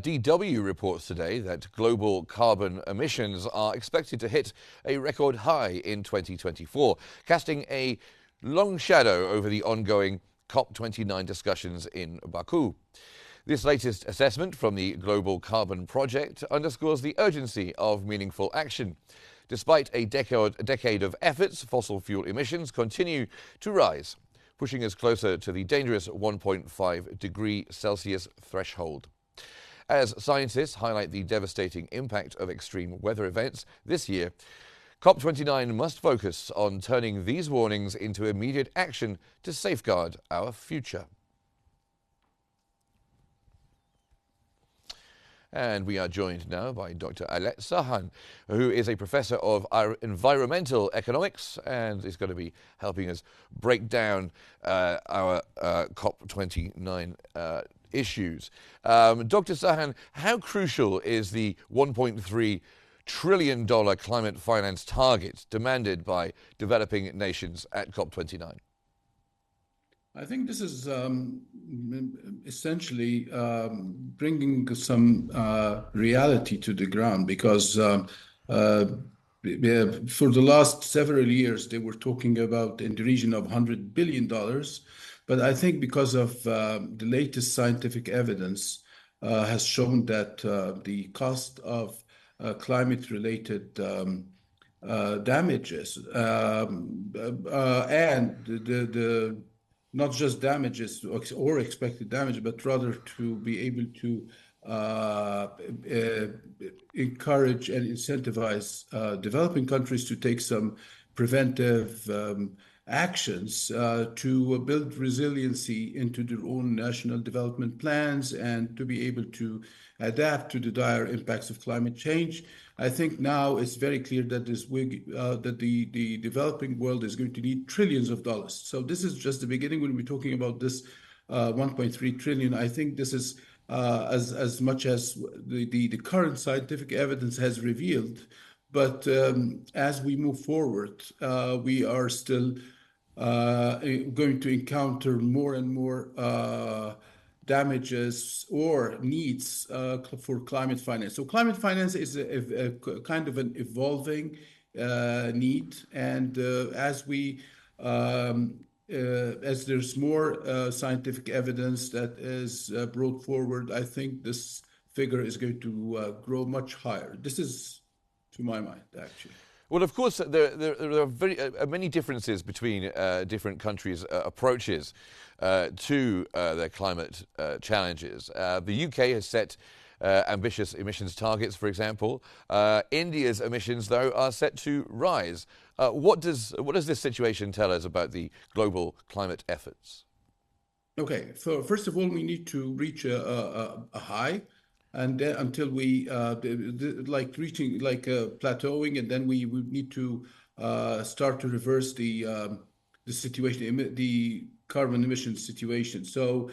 DW reports today that global carbon emissions are expected to hit a record high in 2024, casting a long shadow over the ongoing COP29 discussions in Baku. This latest assessment from the Global Carbon Project underscores the urgency of meaningful action. Despite a decade of efforts, fossil fuel emissions continue to rise, pushing us closer to the dangerous 1.5 degree Celsius threshold. As scientists highlight the devastating impact of extreme weather events this year, COP29 must focus on turning these warnings into immediate action to safeguard our future. And we are joined now by Dr. Alaa Sarhan, who is a professor of environmental economics and is going to be helping us break down our COP29 issues. Dr. Sarhan, how crucial is the $1.3 trillion climate finance target demanded by developing nations at COP29? I think this is essentially bringing some reality to the ground because for the last several years, they were talking about in the region of $100 billion. But I think because of the latest scientific evidence has shown that the cost of climate-related damages and the not just damages or expected damage, but rather to be able to encourage and incentivize developing countries to take some preventive actions to build resiliency into their own national development plans and to be able to adapt to the dire impacts of climate change. I think now it's very clear that that the developing world is going to need trillions of dollars. So this is just the beginning. When we're talking about this 1.3 trillion, I think this is as much as the current scientific evidence has revealed. But as we move forward, we are still going to encounter more and more damages or needs for climate finance. So climate finance is a kind of an evolving need, and as there's more scientific evidence that is brought forward, I think this figure is going to grow much higher. This is, to my mind, actually. Well, of course, there are many differences between different countries' approaches to their climate challenges. The UK has set ambitious emissions targets, for example. India's emissions, though, are set to rise. What does this situation tell us about the global climate efforts? Okay, so first of all, we need to reach a high. And then until we reaching plateauing, and then we would need to start to reverse the situation, the carbon emission situation. So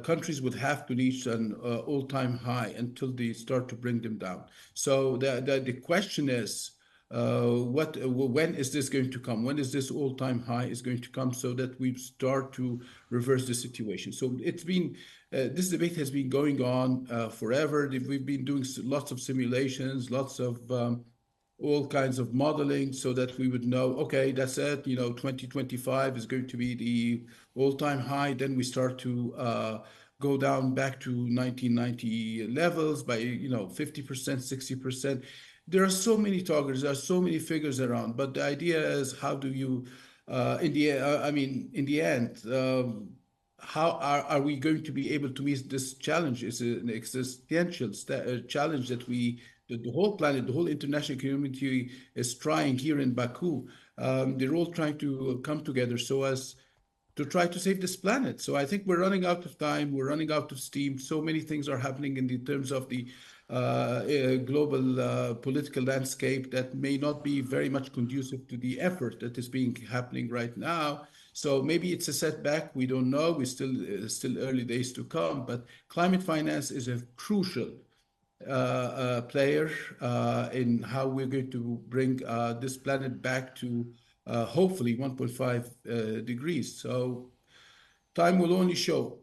countries would have to reach an all-time high until they start to bring them down. So the question is, when is this going to come? When is this all-time high is going to come so that we start to reverse the situation? So it's been this debate has been going on forever. We've been doing lots of simulations, lots of all kinds of modeling so that we would know, okay, that's it, 2025 is going to be the all-time high. Then we start to go down back to 1990 levels by, 50%, 60%. There are so many targets, there are so many figures around, but the idea is how do you, in the end, how are we going to be able to meet this challenge? It's an existential challenge that the whole planet, the whole international community is trying here in Baku. They're all trying to come together so as to try to save this planet. So I think we're running out of time. We're running out of steam. So many things are happening in the terms of the global political landscape that may not be very much conducive to the effort that is happening right now. So maybe it's a setback. We don't know. We still early days to come. But climate finance is a crucial player in how we're going to bring this planet back to hopefully 1.5 degrees. So time will only show.